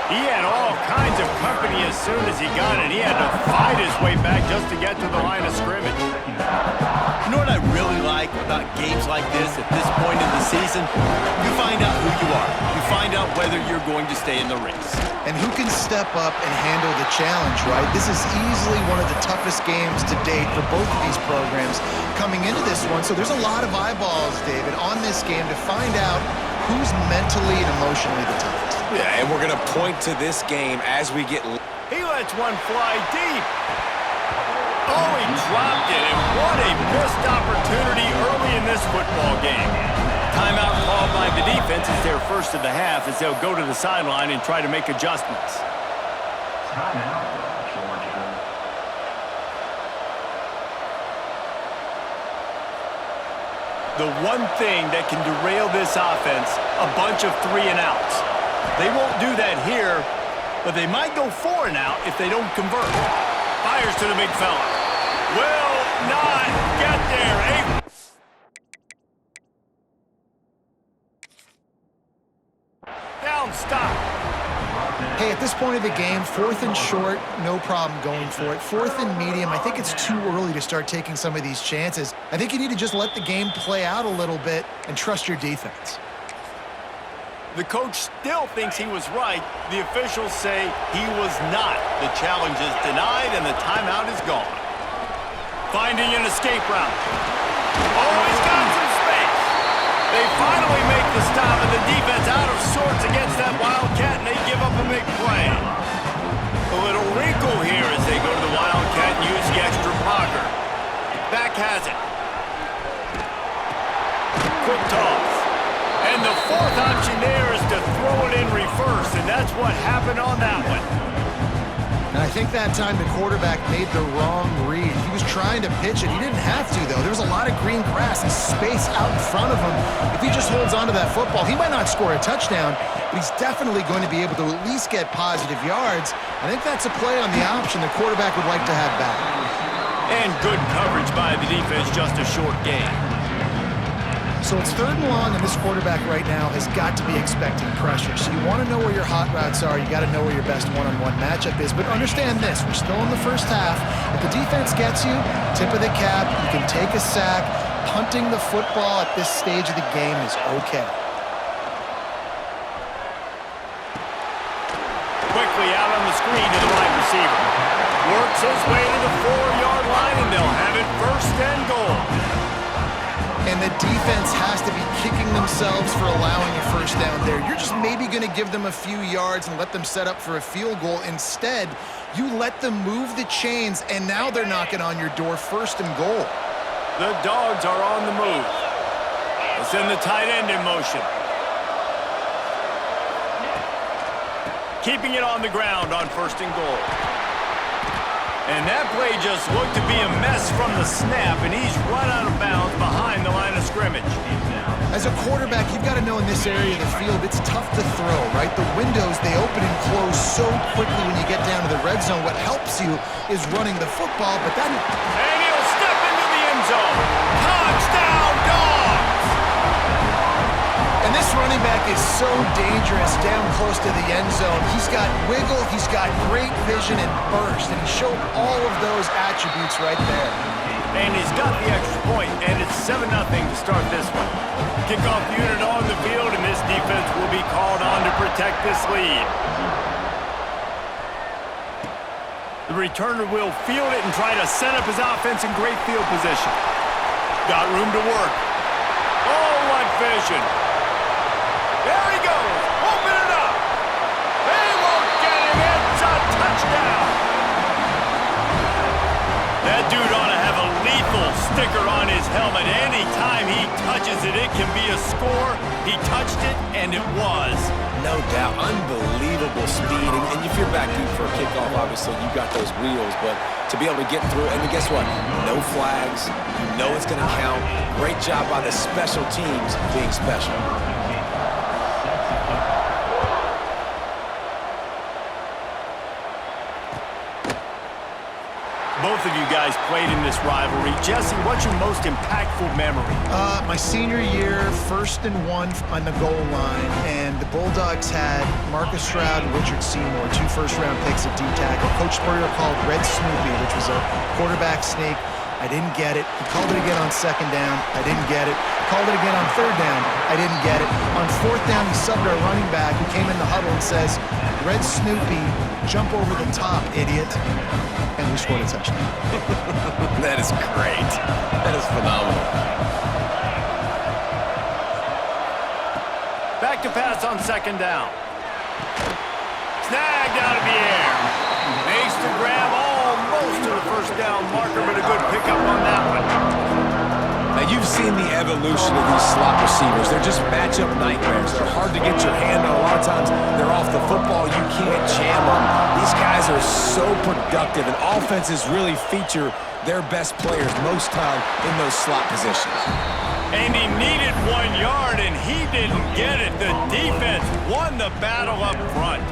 He had all kinds of company as soon as he got it. He had to fight his way back just to get to the line of scrimmage. You know what I really like about games like this at this point in the season? You find out who you are. You find out whether you're going to stay in the race. And who can step up and handle the challenge, right? This is easily one of the toughest games to date for both of these programs coming into this one. So there's a lot of eyeballs, David, on this game to find out who's mentally and emotionally the toughest. Yeah, and we're going to point to this game as we get... He lets one fly deep. Oh, he dropped it, and what a missed opportunity early in this football game. Timeout called by the defense is their first of the half as they'll go to the sideline and try to make adjustments. Timeout, Georgia. The one thing that can derail this offense, a bunch of 3-and-outs. They won't do that here, but they might go 4-and-out if they don't convert. Fires to the big fella. Will not get there. Down, stop. Hey, at this point of the game, 4th and short, no problem going for it. 4th and medium, I think it's too early to start taking some of these chances. I think you need to just let the game play out a little bit and trust your defense. The coach still thinks he was right. The officials say he was not. The challenge is denied and the timeout is gone. Finding an escape route. Oh, he's got some space. They finally make the stop and the defense out of sorts against that Wildcat and they give up a big play. A little wrinkle here as they go to the Wildcat and use the extra blocker. Back has it. Quick toss. And the fourth option there is to throw it in reverse, and that's what happened on that one. And I think that time the quarterback made the wrong read. He was trying to pitch it. He didn't have to, though. There was a lot of green grass and space out in front of him. If he just holds onto that football, he might not score a touchdown, but he's definitely going to be able to at least get positive yards. I think that's a play on the option the quarterback would like to have back. And good coverage by the defense, just a short gain. So it's 3rd and long, and this quarterback right now has got to be expecting pressure. So you want to know where your hot routes are. You got to know where your best one-on-one matchup is. But understand this, we're still in the first half. If the defense gets you, tip of the cap, you can take a sack. Punting the football at this stage of the game is okay. Quickly out on the screen to the wide receiver. Works his way to the 4-yard line, and they'll have it 1st and goal. And the defense has to be kicking themselves for allowing a first down there. You're just maybe going to give them a few yards and let them set up for a field goal. Instead, you let them move the chains, and now they're knocking on your door 1st and goal. The Dogs are on the move. It's in the tight end in motion. Keeping it on the ground on 1st and goal. And that play just looked to be a mess from the snap, and he's run out of bounds behind the line of scrimmage. As a quarterback, you've got to know in this area of the field, it's tough to throw, right? The windows, they open and close so quickly when you get down to the red zone. What helps you is running the football, but that... And he'll step into the end zone. Touchdown, Dogs! And this running back is so dangerous down close to the end zone. He's got wiggle, he's got great vision and burst, and he showed all of those attributes right there. And he's got the extra point, and it's 7-0 to start this one. Kickoff unit on the field, and this defense will be called on to protect this lead. The returner will field it and try to set up his offense in great field position. Got room to work. Oh, what vision. There he goes. Open it up. They won't get him. It's a touchdown. That dude ought to have a lethal sticker on his helmet. Anytime he touches it, it can be a score. He touched it, and it was. No doubt. Unbelievable speed. And if you're back deep for a kickoff, obviously, you got those wheels. But to be able to get through, and then guess what? No flags. You know it's going to count. Great job by the special teams being special. Both of you guys played in this rivalry. Jesse, what's your most impactful memory? My senior year, 1st and 1 on the goal line, and the Bulldogs had Marcus Stroud and Richard Seymour, 2 first-round picks at D-tackle. Coach Spurrier called Red Snoopy, which was a quarterback sneak. I didn't get it. He called it again on 2nd down. I didn't get it. Called it again on 3rd down. I didn't get it. On 4th down, he subbed our running back who came in the huddle and says, Red Snoopy, jump over the top, idiot. And we scored a touchdown. That is great. That is phenomenal. Back to pass on 2nd down. Snagged out of the air. Makes the grab almost to the 1st down marker, but a good pickup on that one. Now, you've seen the evolution of these slot receivers. They're just matchup nightmares. They're hard to get your hand on. A lot of times, they're off the football. You can't jam them. These guys are so productive, and offenses really feature their best players most time in those slot positions. And he needed 1 yard, and he didn't get it. The defense won the battle up front.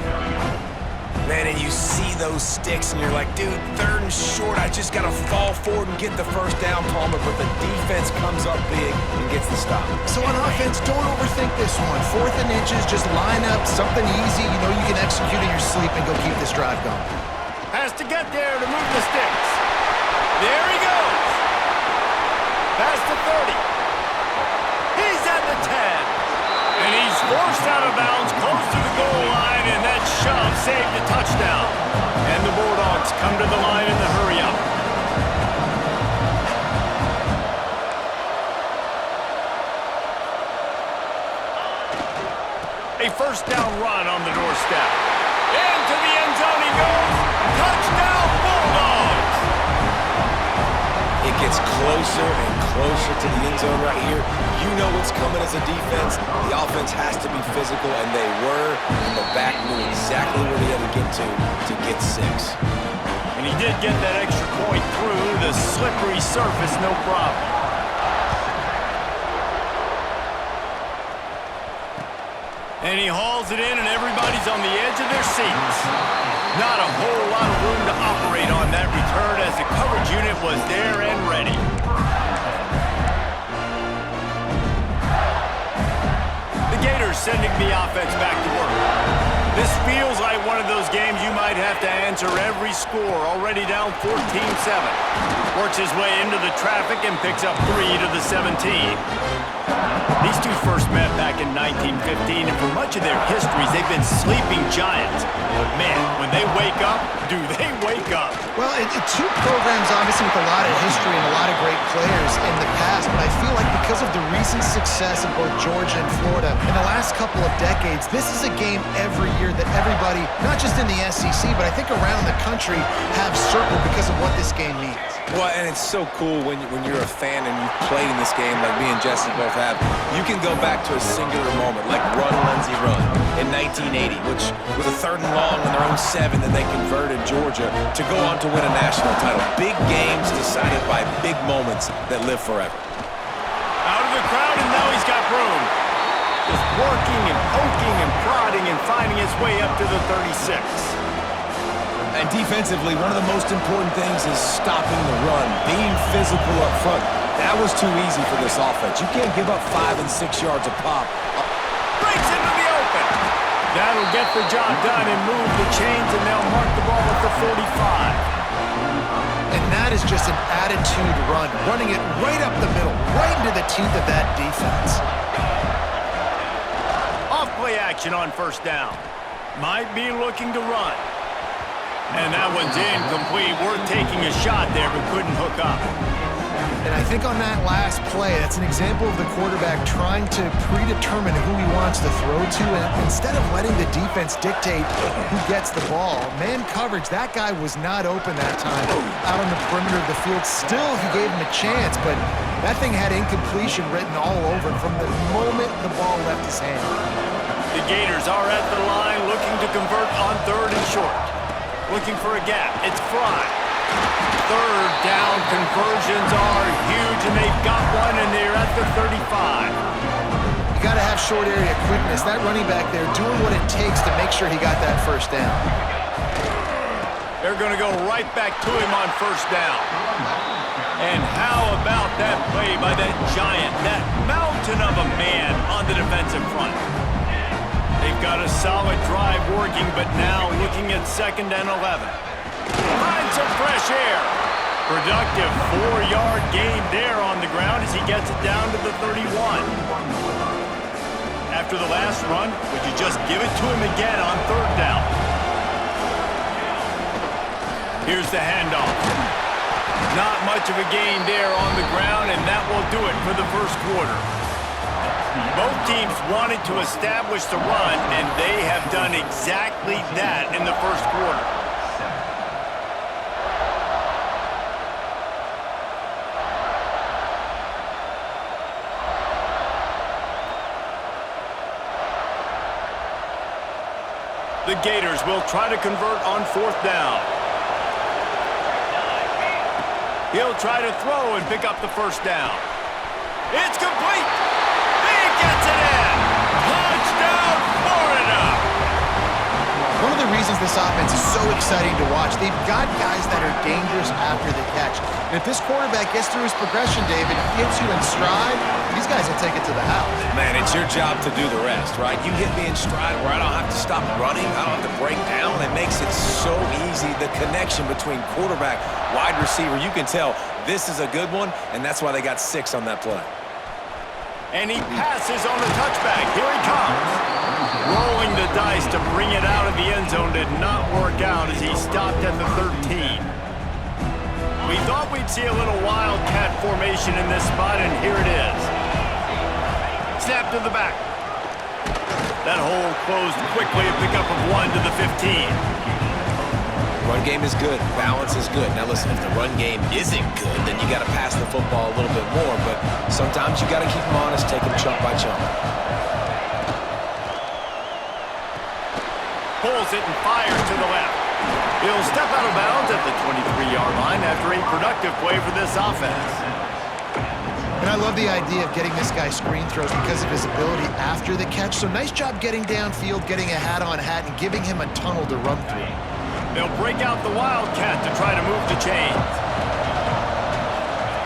Man, and you see those sticks, and you're like, dude, 3rd and short, I just got to fall forward and get the 1st down, Palmer, but the defense comes up big and gets the stop. So on offense, don't overthink this one. 4th and inches, just line up, something easy you know you can execute in your sleep and go keep this drive going. Has to get there to move the sticks. There he goes. Past the 30. He's at the 10. And he's forced out of bounds close to the goal line, and that shove saved the touchdown. And the Bulldogs come to the line in the hurry-up. A 1st down run on the doorstep. Into the end zone he goes. Touchdown, Bulldogs! It gets closer and closer to the end zone right here. You know what's coming as a defense. The offense has to be physical, and they were. And the back knew exactly where they had to get 6. And he did get that extra point through the slippery surface, no problem. And he hauls it in, and everybody's on the edge of their seats. Not a whole lot of room to operate on that return as the coverage unit was there and ready. The Gators sending the offense back to work. This feels like one of those games you might have to answer every score. Already down 14-7. Works his way into the traffic and picks up 3 to the 17. These two first met back in 1915, and for much of their histories, they've been sleeping giants. But man, when they wake up, do they wake up? Well, two programs obviously with a lot of history and a lot of great players in the past, but I feel like because of the recent success of both Georgia and Florida in the last couple of decades, this is a game every year that everybody, not just in the SEC, but I think around the country, have circled because of what this game means. Well, and it's so cool when you're a fan and you've played in this game like me and Jesse both have. You can go back to a singular moment like Run, Lindsey, Run in 1980, which was a 3rd and long on their own 7 that they converted Georgia to go on to win a national title. Big games decided by big moments that live forever. Out of the crowd, and now he's got room. Just working and poking and prodding and finding his way up to the 36. And defensively, one of the most important things is stopping the run, being physical up front. That was too easy for this offense. You can't give up 5 and 6 yards a pop. Breaks into the open. That'll get the job done and move the chains, and they'll mark the ball at the 45. And that is just an attitude run, running it right up the middle, right into the teeth of that defense. Off-play action on 1st down. Might be looking to run. And that one's incomplete. Worth taking a shot there, but couldn't hook up. And I think on that last play, that's an example of the quarterback trying to predetermine who he wants to throw to, and instead of letting the defense dictate who gets the ball. Man coverage, that guy was not open that time out on the perimeter of the field. Still, he gave him a chance, but that thing had incompletion written all over it from the moment the ball left his hand. The Gators are at the line looking to convert on 3rd and short. Looking for a gap. It's Fry. 3rd down conversions are huge, and they've got one, and they're at the 35. You got to have short area quickness. That running back there doing what it takes to make sure he got that 1st down. They're going to go right back to him on first down. And how about that play by that giant, that mountain of a man on the defensive front? They've got a solid drive working, but now looking at 2nd and 11. Find some fresh air. Productive 4-yard gain there on the ground as he gets it down to the 31. After the last run, would you just give it to him again on 3rd down? Here's the handoff. Not much of a gain there on the ground, and that will do it for the first quarter. Both teams wanted to establish the run, and they have done exactly that in the first quarter. The Gators will try to convert on 4th down. He'll try to throw and pick up the first down. It's complete. He gets it in. Touchdown, Florida. One of the reasons this offense is so exciting to watch, they've got guys that are dangerous after the catch. And if this quarterback gets through his progression, David, gets you in stride, these guys will take it to the house. Man, it's your job to do the rest, right? You hit me in stride where I don't have to stop running. I don't have to break down. It makes it so easy. The connection between quarterback, wide receiver, you can tell this is a good one, and that's why they got 6 on that play. And he passes on the touchback. Here he comes. Rolling the dice to bring it out of the end zone did not work out as he stopped at the 13. We thought we'd see a little wildcat formation in this spot, and here it is. Snap to the back. That hole closed quickly, a pickup of 1 to the 15. Run game is good. Balance is good. Now listen, if the run game isn't good, then you got to pass the football a little bit more, but sometimes you got to keep them honest, take them chunk by chunk. Pulls it and fires to the left. He'll step out of bounds at the 23-yard line after a productive play for this offense. And I love the idea of getting this guy screen throws because of his ability after the catch. So nice job getting downfield, getting a hat-on-hat, and giving him a tunnel to run through. They'll break out the Wildcat to try to move the chains.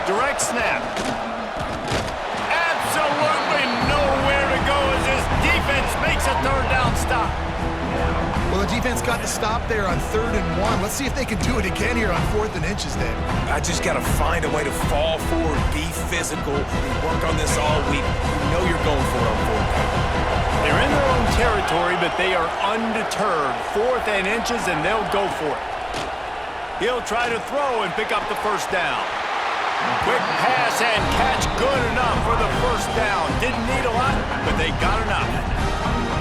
Direct snap. Absolutely nowhere to go as this defense makes a 3rd down stop. Well, the defense got the stop there on 3rd and 1. Let's see if they can do it again here on 4th and inches, Dave. I just got to find a way to fall forward, be physical, and work on this all week. You know you're going for it on 4th down. They're in their own territory, but they are undeterred. 4th and inches, and they'll go for it. He'll try to throw and pick up the first down. Quick pass and catch, good enough for the first down. Didn't need a lot, but they got enough.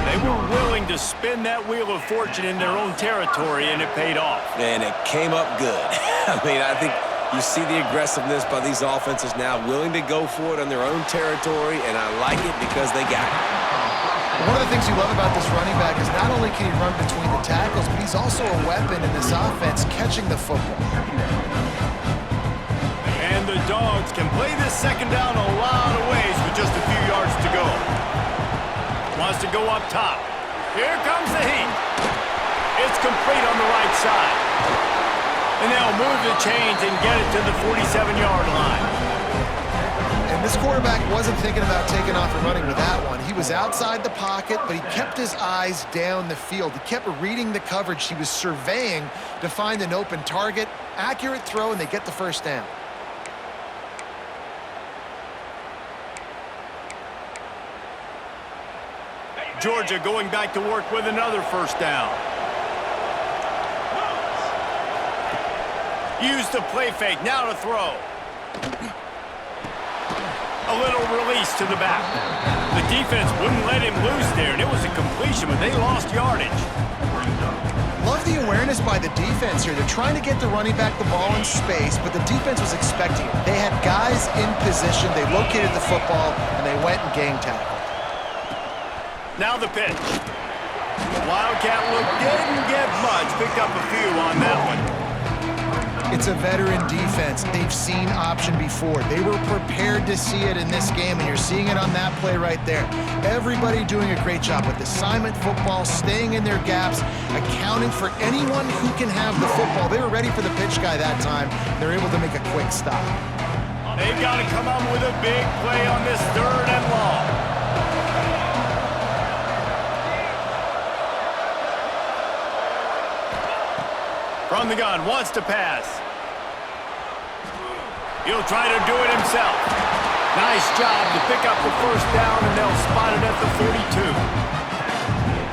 They were willing to spin that wheel of fortune in their own territory, and it paid off. And it came up good. I mean, I think you see the aggressiveness by these offenses now, willing to go for it on their own territory, and I like it because they got it. One of the things you love about this running back is not only can he run between the tackles, but he's also a weapon in this offense catching the football. And the Dogs can play this 2nd down a lot of ways with just a few yards to go. Wants to go up top. Here comes the heat. It's complete on the right side. And they'll move the chains and get it to the 47-yard line. And this quarterback wasn't thinking about taking off and running with that one. He was outside the pocket, but he kept his eyes down the field. He kept reading the coverage. He was surveying to find an open target. Accurate throw, and they get the first down. Georgia going back to work with another first down. Use the play fake, now to throw. A little release to the back. The defense wouldn't let him loose there, and it was a completion, but they lost yardage. Love the awareness by the defense here. They're trying to get the running back the ball in space, but the defense was expecting it. They had guys in position, they located the football, and they went and gang tackled. Now the pitch. Wildcat look didn't get much. Picked up a few on that one. It's a veteran defense. They've seen option before. They were prepared to see it in this game, and you're seeing it on that play right there. Everybody doing a great job with assignment football, staying in their gaps, accounting for anyone who can have the football. They were ready for the pitch guy that time. They're able to make a quick stop. They've got to come up with a big play on this 3rd and long. From the gun, wants to pass. He'll try to do it himself. Nice job to pick up the 1st down, and they'll spot it at the 42.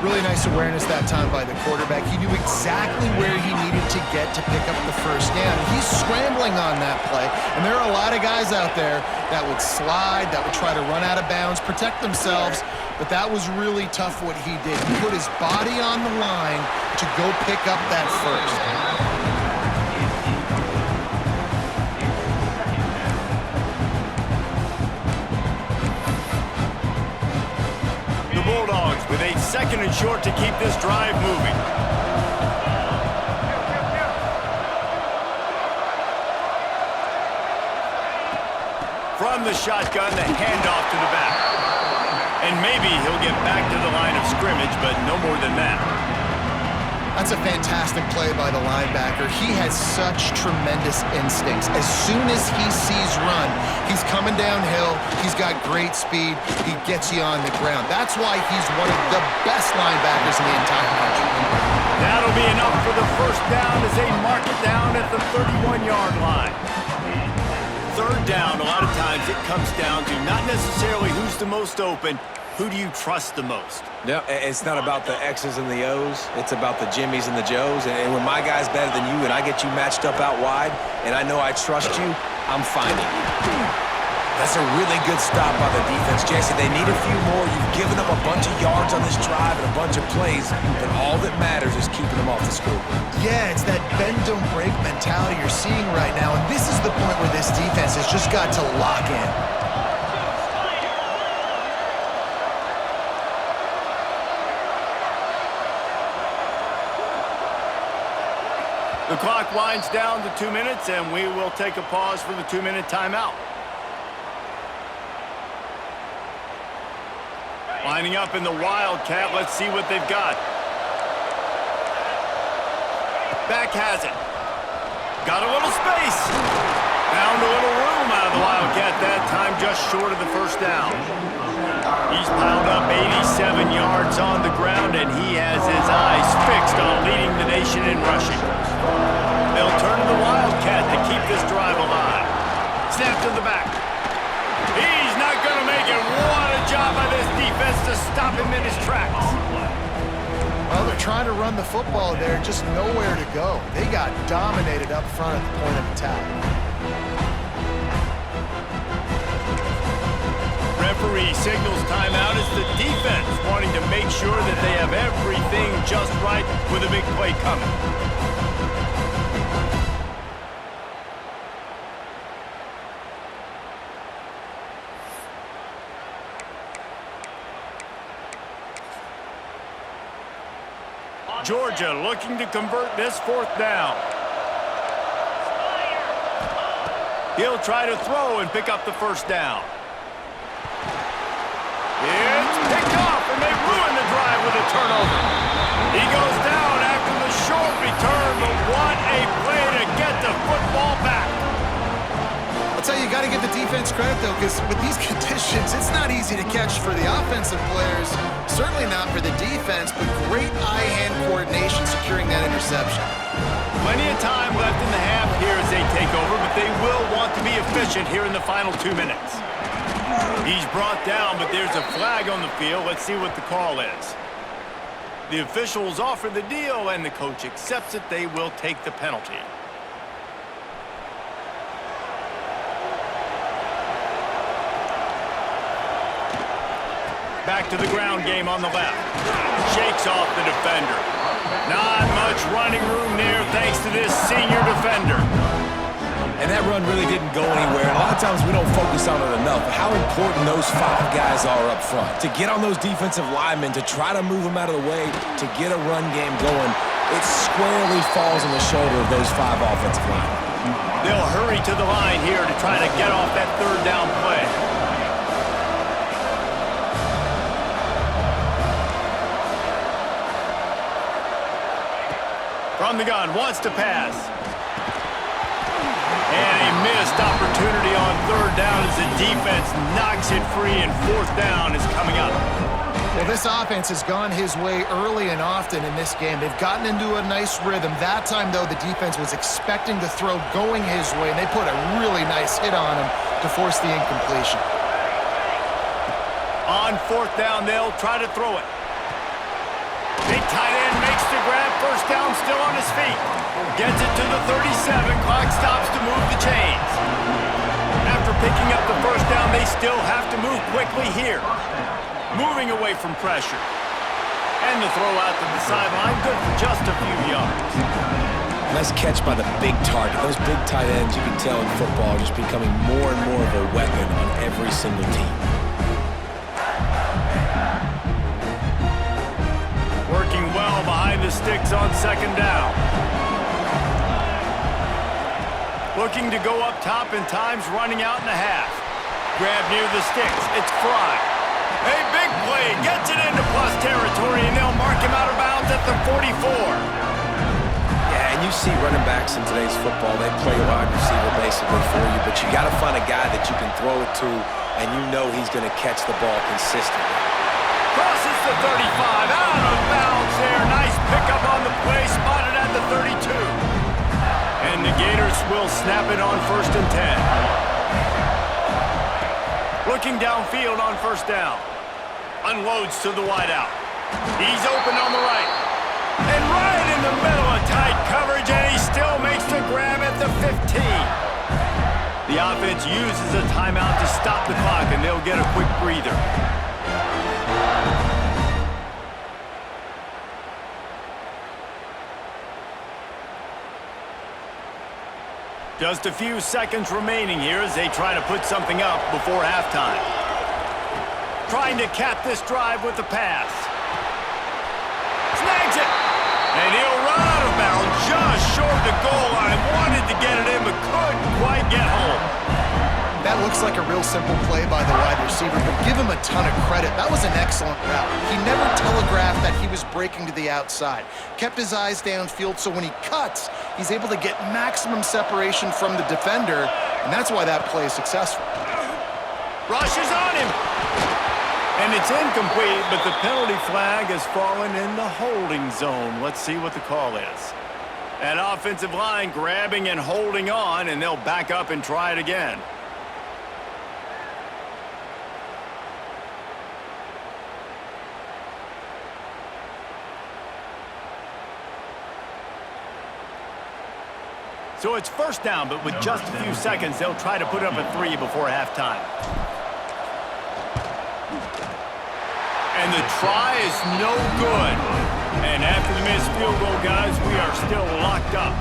Really nice awareness that time by the quarterback. He knew exactly where he needed to get to pick up the 1st down. He's scrambling on that play, and there are a lot of guys out there that would slide, that would try to run out of bounds, protect themselves, but that was really tough what he did. He put his body on the line to go pick up that 1st. Bulldogs with a 2nd and short to keep this drive moving. From the shotgun, the handoff to the back. And maybe he'll get back to the line of scrimmage, but no more than that. That's a fantastic play by the linebacker. He has such tremendous instincts. As soon as he sees run, he's coming downhill. He's got great speed. He gets you on the ground. That's why he's one of the best linebackers in the entire country. That'll be enough for the 1st down as they mark it down at the 31-yard line. 3rd down, a lot of times it comes down to not necessarily who's the most open, who do you trust the most? Yeah, it's not about the X's and the O's. It's about the Jimmys and the Joes. And when my guy's better than you and I get you matched up out wide and I know I trust you, I'm finding you. That's a really good stop by the defense, Jesse. They need a few more. You've given them a bunch of yards on this drive and a bunch of plays, but all that matters is keeping them off the scoreboard. Yeah, it's that bend, don't break mentality you're seeing right now, and this is the point where this defense has just got to lock in. The clock winds down to 2 minutes, and we will take a pause for the 2-minute timeout. Lining up in the Wildcat. Let's see what they've got. Back has it. Got a little space. Found a little room out of the Wildcat that time, just short of the 1st down. He's piled up 87 yards on the ground, and he has his eyes fixed on leading the nation in rushing. They'll turn to the Wildcat to keep this drive alive. Snap to the back. He's not going to make it. What a job by this defense to stop him in his tracks. Well, they're trying to run the football there, just nowhere to go. They got dominated up front at the point of attack. Referee signals timeout as the defense wanting to make sure that they have everything just right with a big play coming. Georgia looking to convert this 4th down. He'll try to throw and pick up the 1st down. It's picked off, and they ruin the drive with a turnover. He goes down after the short return, but what a play to get the football back. I'll tell you, you got to give the defense credit, though, because with these conditions, it's not easy to catch for the offensive players. Certainly not for the defense, but great eye-hand coordination securing that interception. Plenty of time left in the half here as they take over, but they will want to be efficient here in the final 2 minutes. He's brought down, but there's a flag on the field. Let's see what the call is. The officials offer the deal, and the coach accepts it. They will take the penalty. Back to the ground game on the left. Shakes off the defender. Not much running room there thanks to this senior defender. And that run really didn't go anywhere. A lot of times we don't focus on it enough, but how important those 5 guys are up front. To get on those defensive linemen, to try to move them out of the way, to get a run game going, it squarely falls on the shoulder of those 5 offensive linemen. They'll hurry to the line here to try to get off that third down play. From the gun, wants to pass. And a missed opportunity on third down as the defense knocks it free, and fourth down is coming up. Well, this offense has gone his way early and often in this game. They've gotten into a nice rhythm. That time, though, the defense was expecting the throw going his way, and they put a really nice hit on him to force the incompletion. On fourth down, they'll try to throw it. Big tight end makes the grab. First down, still on his feet. Gets it to the 37. Clock stops to move the chains. After picking up the first down, they still have to move quickly here. Moving away from pressure. And the throw out to the sideline, good for just a few yards. Nice catch by the big target. Those big tight ends, you can tell in football, are just becoming more and more of a weapon on every single team. Working well behind the sticks on second down. Looking to go up top, and time's running out in the half. Grab near the sticks. It's Fry. A big play, gets it into plus territory, and they'll mark him out of bounds at the 44. Yeah, and you see running backs in today's football, they play a wide receiver basically for you, but you got to find a guy that you can throw it to, and you know he's going to catch the ball consistently. Crosses the 35, out of bounds there. Nice pickup on the play, spotted at the 32. And the Gators will snap it on 1st and 10. Looking downfield on first down. Unloads to the wideout. He's open on the right. And right in the middle of tight coverage, and he still makes the grab at the 15. The offense uses a timeout to stop the clock, and they'll get a quick breather. Just a few seconds remaining here as they try to put something up before halftime. Trying to cap this drive with the pass. Snags it! And he'll run out of bounds just short the goal line. Wanted to get it in, but couldn't quite get home. That looks like a real simple play by the wide receiver, but give him a ton of credit. That was an excellent route. He never telegraphed that he was breaking to the outside. Kept his eyes downfield, so when he cuts, he's able to get maximum separation from the defender, and that's why that play is successful. Rushes on him. And it's incomplete, but the penalty flag has fallen in the holding zone. Let's see what the call is. That offensive line grabbing and holding on, and they'll back up and try it again. So it's first down, but with just a few seconds, they'll try to put up a 3 before halftime. And the try is no good. And after the missed field goal, guys, we are still locked up.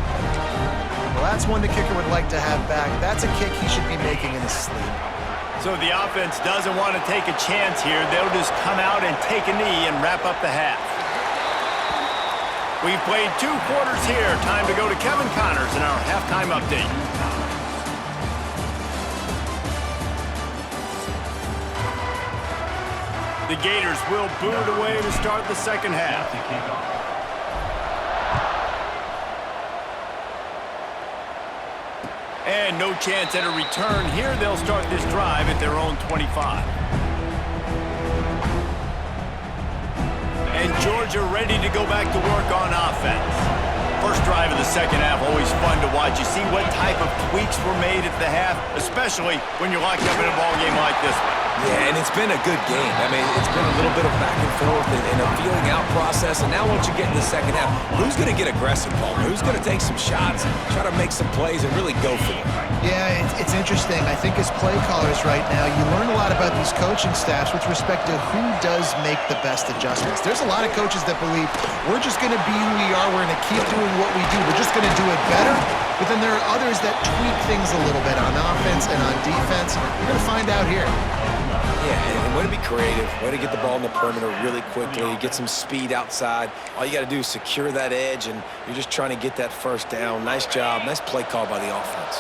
Well, that's one the kicker would like to have back. That's a kick he should be making in his sleep. So the offense doesn't want to take a chance here. They'll just come out and take a knee and wrap up the half. We've played 2 quarters here. Time to go to Kevin Connors in our halftime update. The Gators will boot it away to start the second half. And no chance at a return here. They'll start this drive at their own 25. And Georgia ready to go back to work on offense. First drive of the second half, always fun to watch. You see what type of tweaks were made at the half, especially when you're locked up in a ball game like this one. Yeah, and it's been a good game. I mean, it's been a little bit of back and forth and a feeling out process. And now once you get in the second half, who's going to get aggressive, Paul? Who's going to take some shots, try to make some plays, and really go for it? Yeah, it's interesting. I think as play callers right now, you learn a lot about these coaching staffs with respect to who does make the best adjustments. There's a lot of coaches that believe we're just going to be who we are. We're going to keep doing what we do. We're just going to do it better. But then there are others that tweak things a little bit on offense and on defense. We're going to find out here. Yeah, and way to be creative, way to get the ball in the perimeter really quickly, get some speed outside. All you got to do is secure that edge, and you're just trying to get that first down. Nice job, nice play call by the offense.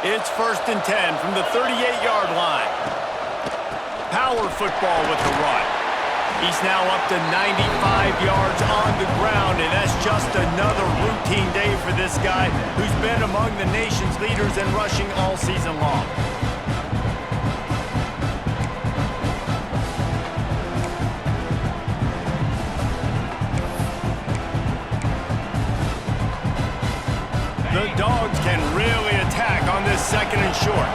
It's 1st and 10 from the 38-yard line. Power football with the run. He's now up to 95 yards on the ground, and that's just another routine day for this guy who's been among the nation's leaders in rushing all season long. The Dogs can really attack on this 2nd and short.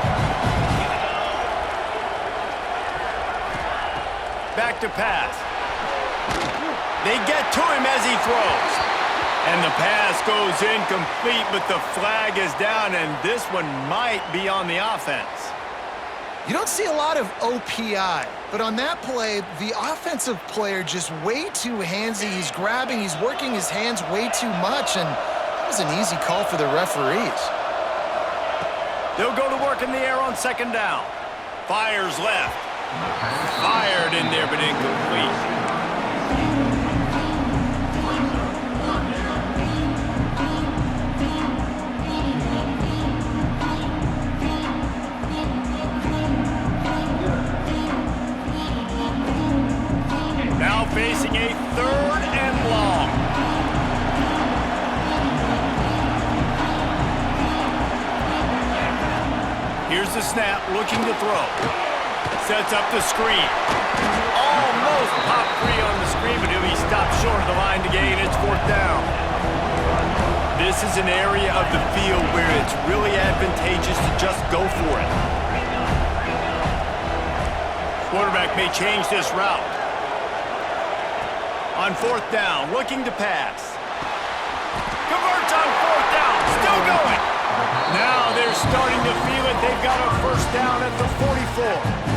Back to pass. They get to him as he throws. And the pass goes incomplete, but the flag is down, and this one might be on the offense. You don't see a lot of OPI, but on that play, the offensive player just way too handsy. He's grabbing, he's working his hands way too much, and that was an easy call for the referees. They'll go to work in the air on 2nd down. Fires left. Fired in there, but incomplete. Now facing a 3rd and long. Here's the snap, looking to throw. Sets up the screen. Almost popped free on the screen, but he'll be stopped short of the line to gain. It's 4th down. This is an area of the field where it's really advantageous to just go for it. Quarterback may change this route. On 4th down, looking to pass. Converts on 4th down, still going. Now they're starting to feel it. They've got a 1st down at the 44.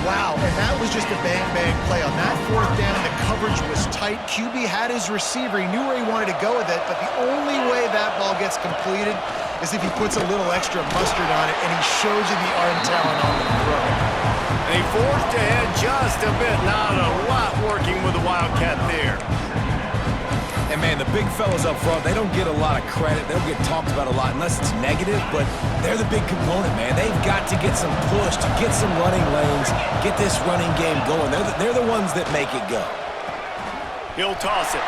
Wow, and that was just a bang-bang play. On that 4th down, the coverage was tight. QB had his receiver. He knew where he wanted to go with it, but the only way that ball gets completed is if he puts a little extra mustard on it, and he shows you the arm talent on the throw. They forced ahead just a bit. Not a lot working with the Wildcat there. And, man, the big fellas up front, they don't get a lot of credit. They don't get talked about a lot unless it's negative, but they're the big component, man. They've got to get some push, to get some running lanes, get this running game going. They're the ones that make it go. He'll toss it.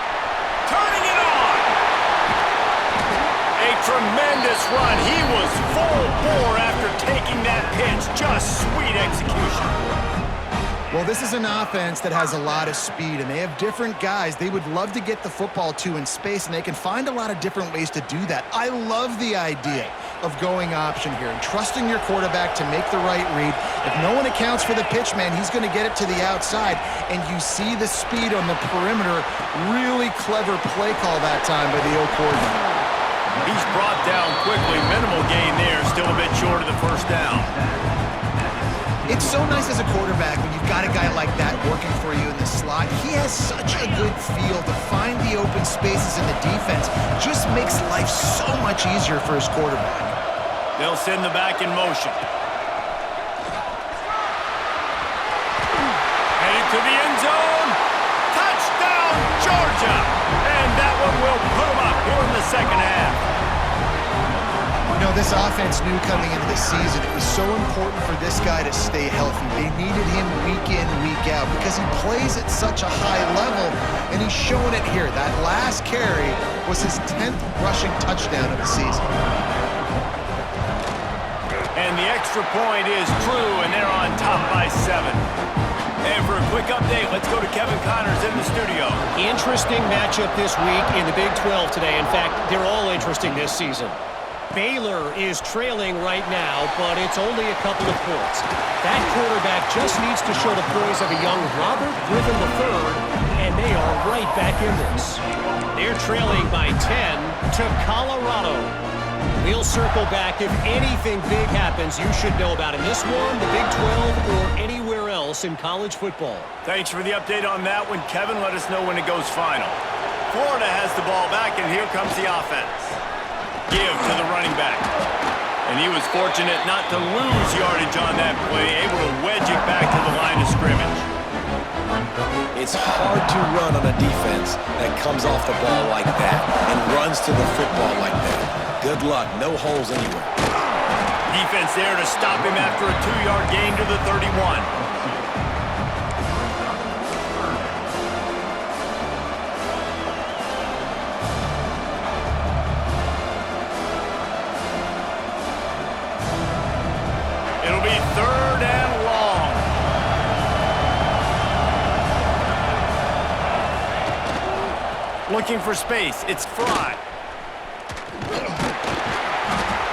Turning it on! A tremendous run. He was full bore after taking that pitch. Just sweet execution. Well, this is an offense that has a lot of speed, and they have different guys they would love to get the football to in space, and they can find a lot of different ways to do that. I love the idea of going option here and trusting your quarterback to make the right read. If no one accounts for the pitch, man, he's going to get it to the outside, and you see the speed on the perimeter. Really clever play call that time by the O coordinator. He's brought down quickly. Minimal gain there. Still a bit short of the 1st down. It's so nice as a quarterback when you've got a guy like that working for you in the slot. He has such a good feel to find the open spaces in the defense. Just makes life so much easier for his quarterback. They'll send the back in motion. Headed to the end zone. Touchdown, Georgia! And that one will put them up here in the 2nd half. You know, this offense knew coming into the season it was so important for this guy to stay healthy. They needed him week in, week out because he plays at such a high level, and he's showing it here. That last carry was his 10th rushing touchdown of the season. And the extra point is true, and they're on top by 7. And for a quick update, let's go to Kevin Connors in the studio. Interesting matchup this week in the Big 12 today. In fact, they're all interesting this season. Baylor is trailing right now, but it's only a couple of points. That quarterback just needs to show the poise of a young Robert Griffin III, and they are right back in this. They're trailing by 10 to Colorado. We'll circle back. If anything big happens, you should know about in this one, the Big 12, or anywhere else in college football. Thanks for the update on that one, Kevin. Let us know when it goes final. Florida has the ball back, and here comes the offense. Give to the running back. And he was fortunate not to lose yardage on that play, able to wedge it back to the line of scrimmage. It's hard to run on a defense that comes off the ball like that and runs to the football like that. Good luck. No holes anywhere. Defense there to stop him after a 2-yard gain to the 31. It'll be 3rd and long. Looking for space. It's Fry.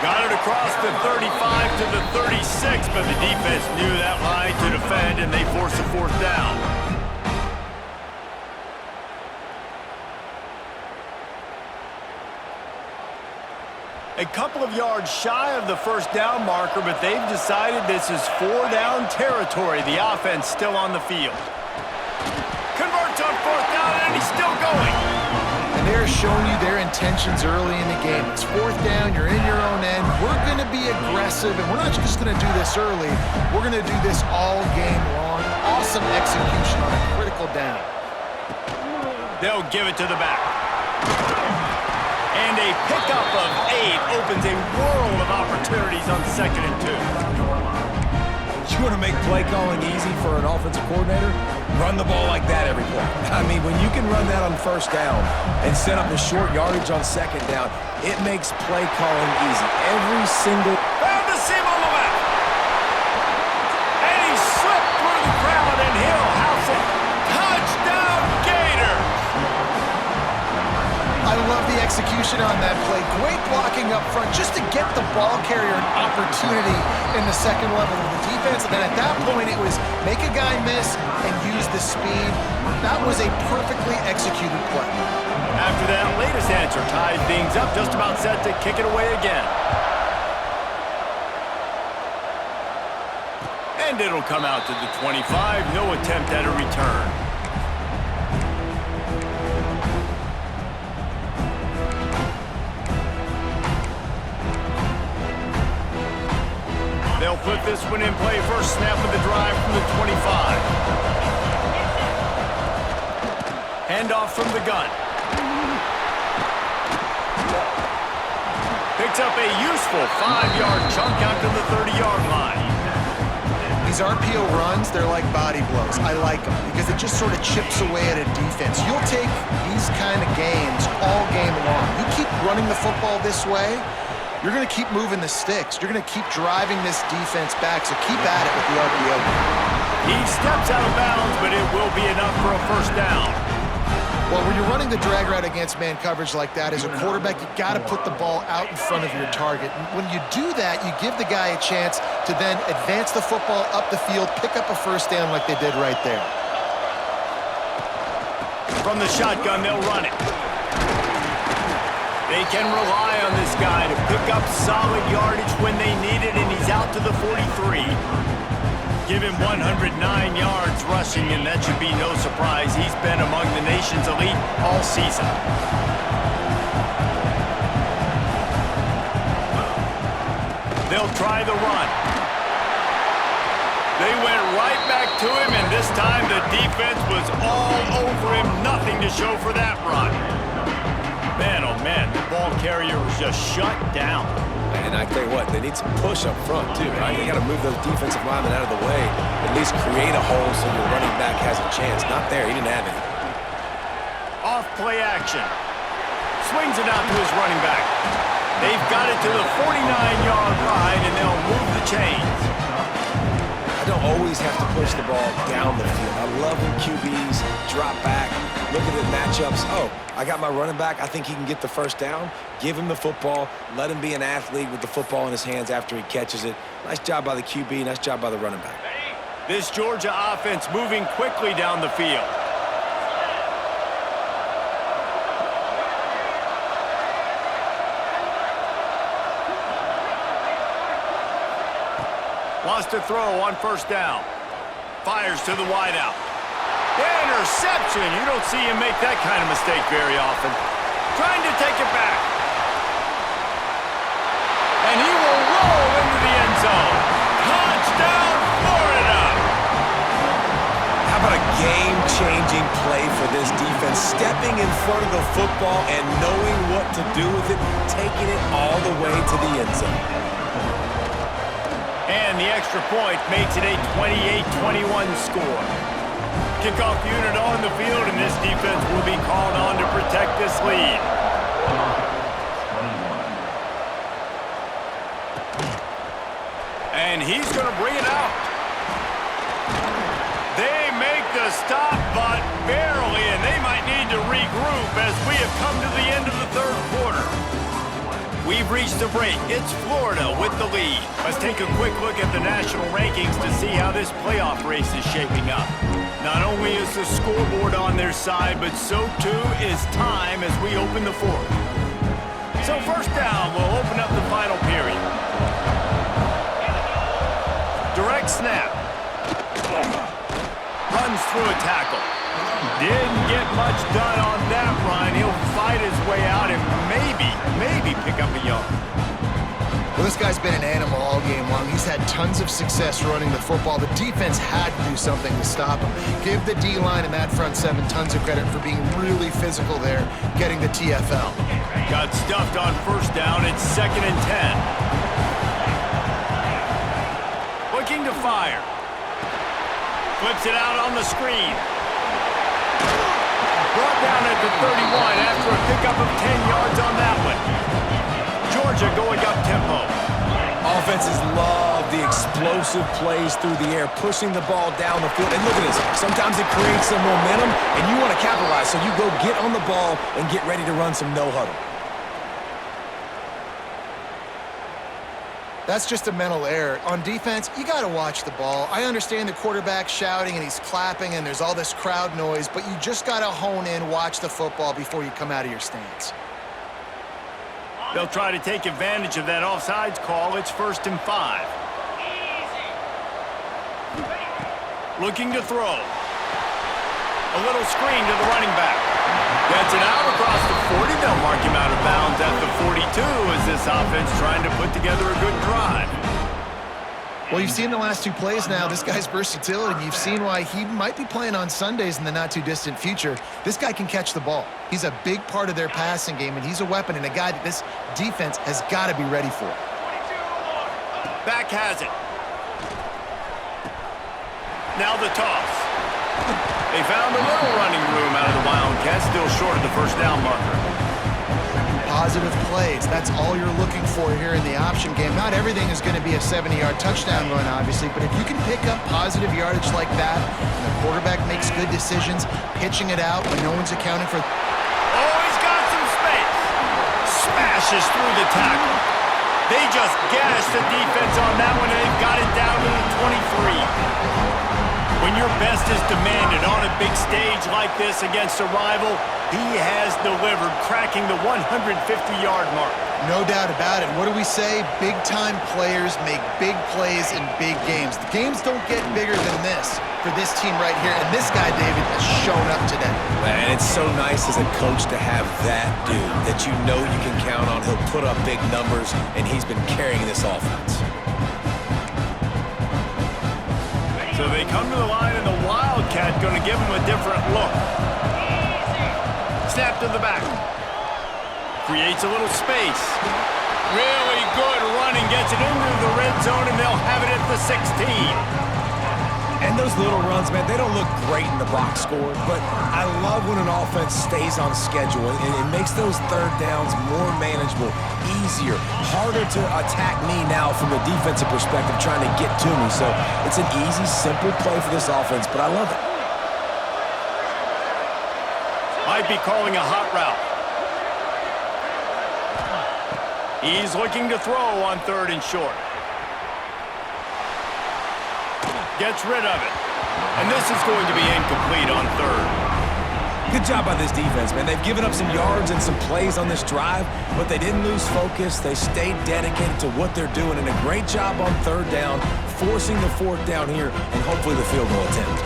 Got it across the 35 to the 36, but the defense knew that line to defend, and they forced a 4th down. A couple of yards shy of the 1st down marker, but they've decided this is 4-down territory. The offense still on the field. Converts on 4th down, and he's still going. And they're showing you their intentions early in the game. It's 4th down, you're in your own end. We're going to be aggressive, and we're not just going to do this early. We're going to do this all game long. Awesome execution on a critical down. They'll give it to the back. And a pickup of 8 opens a world of opportunities on 2nd and 2. You want to make play calling easy for an offensive coordinator? Run the ball like that every play. I mean, when you can run that on 1st down and set up a short yardage on 2nd down, it makes play calling easy. Every single... Found the seam on the left. And he slipped through the crowd, and he'll house it. Touchdown, Gators! I love the execution on that play. Great blocking up front just to get the ball carrier an opportunity in the 2nd level of the defense. And then at that point, it was make a guy miss and use the speed. That was a perfectly executed play. After that latest answer tied things up, just about set to kick it away again. And it'll come out to the 25. No attempt at a return. They'll put this one in play. First snap of the drive from the 25. Handoff from the gun. Picks up a useful 5-yard chunk out to the 30-yard line. These RPO runs, they're like body blows. I like them because it just sort of chips away at a defense. You'll take these kind of gains all game long. You keep running the football this way, you're going to keep moving the sticks. You're going to keep driving this defense back, so keep at it with the RPO. He steps out of bounds, but it will be enough for a 1st down. Well, when you're running the drag route against man coverage like that, as a quarterback, you got to put the ball out in front of your target. And when you do that, you give the guy a chance to then advance the football up the field, pick up a 1st down like they did right there. From the shotgun, they'll run it. They can rely on this guy to pick up solid yardage when they need it, and he's out to the 43. Give him 109 yards rushing, and that should be no surprise. He's been among the nation's elite all season. They'll try the run. They went right back to him, and this time the defense was all over him. Nothing to show for that run. Man, oh man, the ball carrier was just shut down. And I tell you what, they need some push up front too, right? They got to move those defensive linemen out of the way, at least create a hole so your running back has a chance. Not there, he didn't have any. Off play action. Swings it out to his running back. They've got it to the 49-yard line, and they'll move the chains. I don't always have to push the ball down the field. I love when QBs drop back, look at the matchups. Oh, I got my running back. I think he can get the 1st down. Give him the football. Let him be an athlete with the football in his hands after he catches it. Nice job by the QB. Nice job by the running back. This Georgia offense moving quickly down the field. Lost a throw on 1st down. Fires to the wideout. Interception. You don't see him make that kind of mistake very often. Trying to take it back. And he will roll for this defense, stepping in front of the football and knowing what to do with it, taking it all the way to the end zone. And the extra point makes it a 28-21 score. Kickoff unit on the field, and this defense will be called on to protect this lead. And he's going to bring it out. They make the stop, but barely, and they might need to regroup as we have come to the end of the third quarter. We've reached the break. It's Florida with the lead. Let's take a quick look at the national rankings to see how this playoff race is shaping up. Not only is the scoreboard on their side, but so too is time as we open the fourth. So first down, we'll open up the final period. Direct snap. Runs through a tackle. Didn't get much done on that run. He'll fight his way out and maybe pick up a yard. Well, this guy's been an animal all game long. He's had tons of success running the football. The defense had to do something to stop him. Give the D-line and that front seven tons of credit for being really physical there, getting the TFL. Got stuffed on first down. It's 2nd and 10. Looking to fire. Flips it out on the screen. Brought down at the 31 after a pickup of 10 yards on that one. Georgia going up tempo. Offenses love the explosive plays through the air, pushing the ball down the field. And look at this. Sometimes it creates some momentum, and you want to capitalize, so you go get on the ball and get ready to run some no-huddle. That's just a mental error. On defense, you got to watch the ball. I understand the quarterback shouting and he's clapping and there's all this crowd noise, but you just got to hone in, watch the football before you come out of your stance. They'll try to take advantage of that offsides call. It's 1st and 5. Looking to throw. A little screen to the running back. Gets it out across the 40. They'll mark him out of bounds at the 42 as this offense trying to put together a good drive. Well, you've seen the last two plays now. This guy's versatility. You've seen why he might be playing on Sundays in the not-too-distant future. This guy can catch the ball. He's a big part of their passing game, and he's a weapon and a guy that this defense has got to be ready for. Back has it. Now the toss. They found a little running room out of the Wildcats, still short of the first down marker. Positive plays. That's all you're looking for here in the option game. Not everything is going to be a 70-yard touchdown run, obviously, but if you can pick up positive yardage like that, and the quarterback makes good decisions, pitching it out when no one's accounting for... Oh, he's got some space. Smashes through the tackle. They just gashed the defense on that one, and they've got it down to the 23. When your best is demanded on a big stage like this against a rival, he has delivered, cracking the 150-yard mark. No doubt about it. What do we say? Big-time players make big plays in big games. The games don't get bigger than this for this team right here, and this guy, David, has shown up today. And it's so nice as a coach to have that dude that you know you can count on. He'll put up big numbers, and he's been carrying this offense. So they come to the line, and the Wildcat going to give him a different look. Snap to the back. Creates a little space. Really good running. Gets it into the red zone, and they'll have it at the 16. And those little runs, man, they don't look great in the box score, but I love when an offense stays on schedule, and it makes those third downs more manageable, easier, harder to attack me now from the defensive perspective trying to get to me. So it's an easy, simple play for this offense, but I love it. Might be calling a hot route. He's looking to throw on 3rd and short. Gets rid of it. And this is going to be incomplete on 3rd. Good job by this defense, man. They've given up some yards and some plays on this drive, but they didn't lose focus. They stayed dedicated to what they're doing, and a great job on 3rd down, forcing the 4th down here, and hopefully the field goal attempt.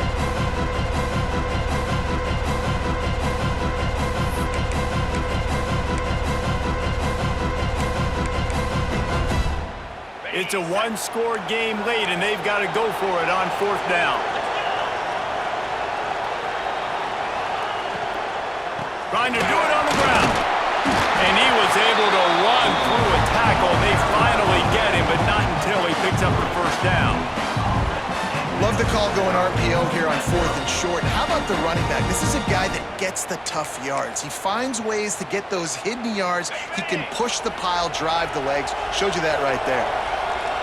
It's a one-score game late, and they've got to go for it on 4th down. trying to do it on the ground. And he was able to run through a tackle. They finally get him, but not until he picks up the first down. Love the call going RPO here on 4th and short. How about the running back? This is a guy that gets the tough yards. He finds ways to get those hidden yards. He can push the pile, drive the legs. Showed you that right there.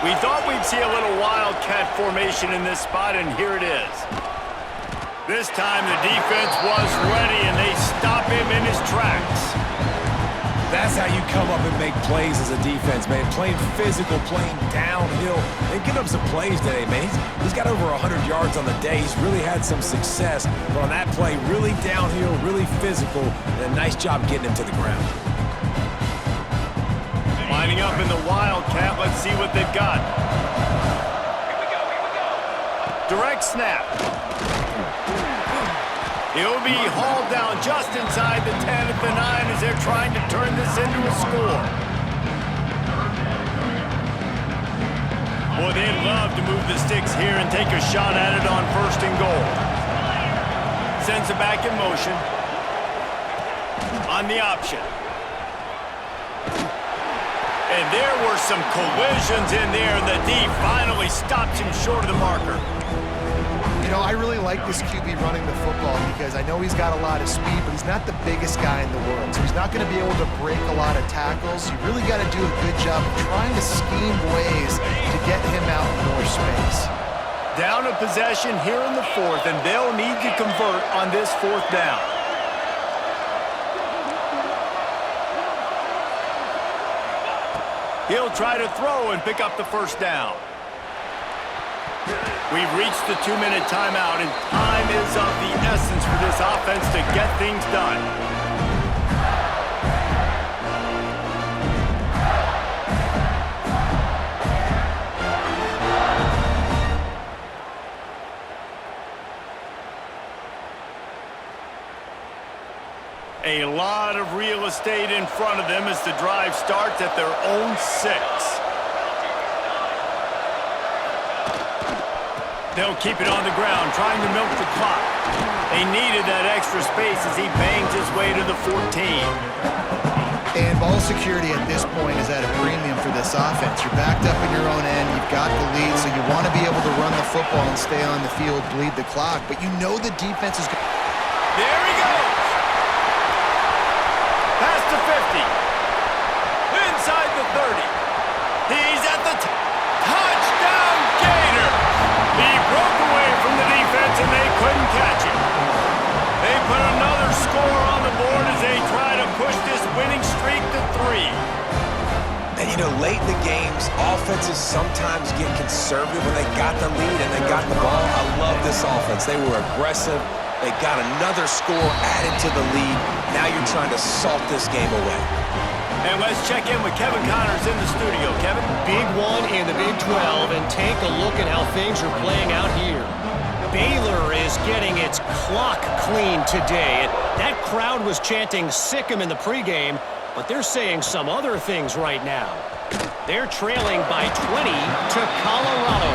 We thought we'd see a little wildcat formation in this spot, and here it is. This time the defense was ready, and they stop him in his tracks. That's how you come up and make plays as a defense, man. Playing physical, playing downhill. They've given up some plays today, man. He's got over 100 yards on the day. He's really had some success. But on that play, really downhill, really physical, and a nice job getting him to the ground. Lining up in the wildcat. Let's see what they've got. Direct snap. He'll be hauled down just inside the 10 at the 9 as they're trying to turn this into a score. Boy, they'd love to move the sticks here and take a shot at it on 1st and goal. Sends it back in motion. On the option. And there were some collisions in there. The D finally stops him short of the marker. You know, I really like this QB running the football because I know he's got a lot of speed, but he's not the biggest guy in the world. So he's not going to be able to break a lot of tackles. You really got to do a good job of trying to scheme ways to get him out in more space. Down a possession here in the 4th, and they'll need to convert on this 4th down. He'll try to throw and pick up the first down. We've reached the 2-minute timeout, and time is of the essence for this offense to get things done. A lot of real estate in front of them as the drive starts at their own 6. They'll keep it on the ground, trying to milk the clock. They needed that extra space as he bangs his way to the 14. And ball security at this point is at a premium for this offense. You're backed up in your own end. You've got the lead, so you want to be able to run the football and stay on the field, bleed the clock. But you know the defense is going. There he goes! Past the 50. Inside the 30. He's at the touchdown Gator! He broke away from the defense and they couldn't catch him. They put another score on the board as they try to push this winning streak to 3. And, you know, late in the games, offenses sometimes get conservative when they got the lead and they got the ball. I love this offense. They were aggressive. They got another score added to the lead. Now you're trying to salt this game away. And let's check in with Kevin Connors in the studio. Kevin? Big one in the Big 12, and take a look at how things are playing out here. Baylor is getting its clock clean today. That crowd was chanting "sick 'em" in the pregame, but they're saying some other things right now. They're trailing by 20 to Colorado.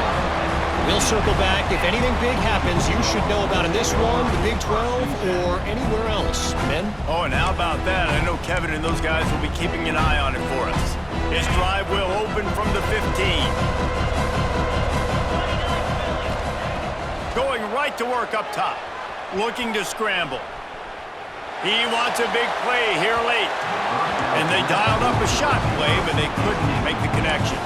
We'll circle back. If anything big happens, you should know about in this one, the Big 12, or anywhere else. Ben? Oh, and how about that? I know Kevin and those guys will be keeping an eye on it for us. His drive will open from the 15. Going right to work up top. Looking to scramble. He wants a big play here late. And they dialed up a shot play, but they couldn't make the connection.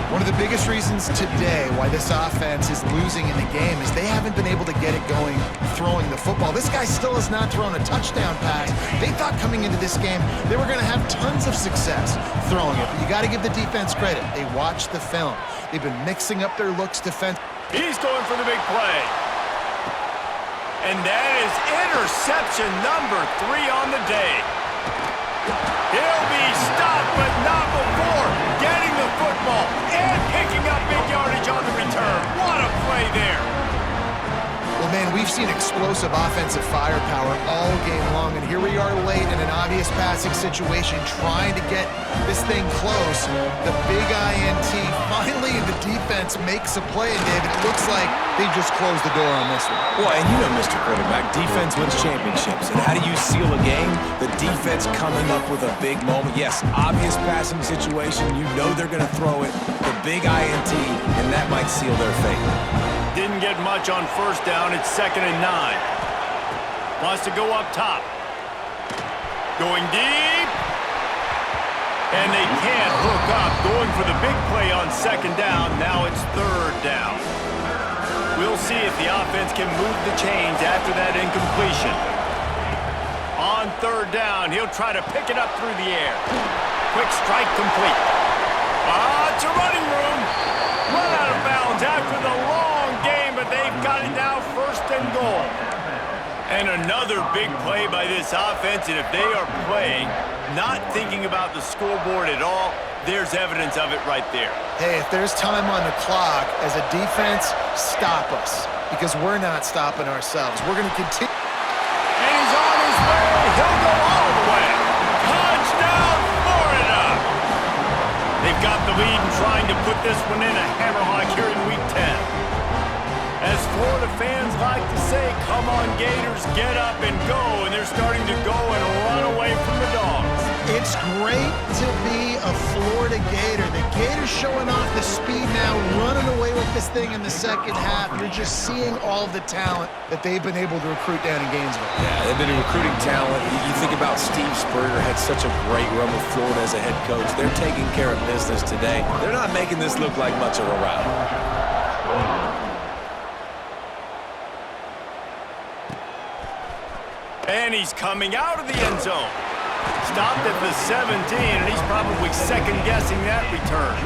One of the biggest reasons today why this offense is losing in the game is they haven't been able to get it going throwing the football. This guy still has not thrown a touchdown pass. They thought coming into this game they were going to have tons of success throwing it, but you got to give the defense credit. They watched the film. They've been mixing up their looks defensively. He's going for the big play. And that is interception number 3 on the day. He'll be stopped, but not before getting the football and picking up big yardage on the return. What a play there. Well, man, we've seen explosive offensive firepower all game long, and here we are late in an obvious passing situation trying to get this this thing close. The big INT. Finally, the defense makes a play, and David, it looks like they just closed the door on this one. Well, and you know, Mr. Quarterback, defense wins championships. And how do you seal a game? The defense coming up with a big moment. Yes, obvious passing situation. You know they're going to throw it. The big INT, and that might seal their fate. Didn't get much on first down. It's 2nd and 9. Wants to go up top. Going deep. And they can't hook up. Going for the big play on 2nd down. Now it's 3rd down. We'll see if the offense can move the chains after that incompletion. On 3rd down, he'll try to pick it up through the air. Quick strike complete. It's a running room. Run out of bounds after the long game, but they've got it now 1st and goal. And another big play by this offense, and if they are playing, not thinking about the scoreboard at all, there's evidence of it right there. Hey, if there's time on the clock, as a defense, stop us, because we're not stopping ourselves. We're going to continue. And he's on his way. He'll go all the way. Touchdown, Florida! They've got the lead and trying to put this one in a hammerhawk here in Week 10. As Florida fans like to say, come on, Gators, get up and go. And they're starting to go and run away from the Dogs. It's great to be a Florida Gator. The Gators showing off the speed now, running away with this thing in the second half. You're just seeing all of the talent that they've been able to recruit down in Gainesville. Yeah, they've been recruiting talent. You think about Steve Spurrier, had such a great run with Florida as a head coach. They're taking care of business today. They're not making this look like much of a rout. And he's coming out of the end zone. Stopped at the 17, and he's probably second-guessing that return.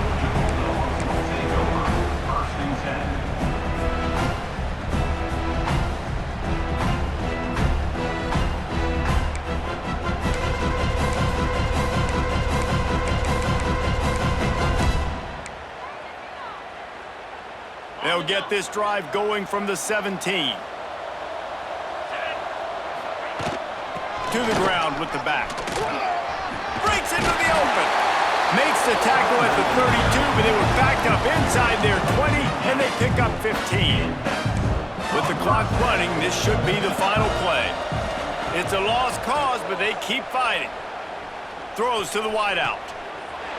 They'll get this drive going from the 17. To the ground with the back. Breaks into the open. Makes the tackle at the 32, but they were backed up inside their 20, and they pick up 15. With the clock running, this should be the final play. It's a lost cause, but they keep fighting. Throws to the wideout.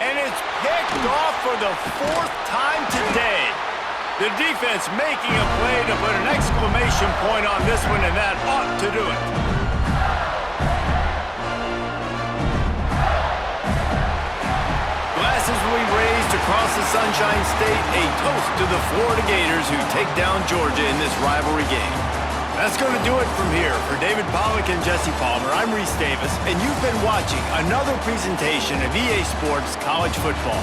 And it's picked off for the 4th time today. The defense making a play to put an exclamation point on this one, and that ought to do it. Glasses will be raised across the Sunshine State, a toast to the Florida Gators who take down Georgia in this rivalry game. That's going to do it from here. For David Pollack and Jesse Palmer, I'm Reese Davis, and you've been watching another presentation of EA Sports College Football.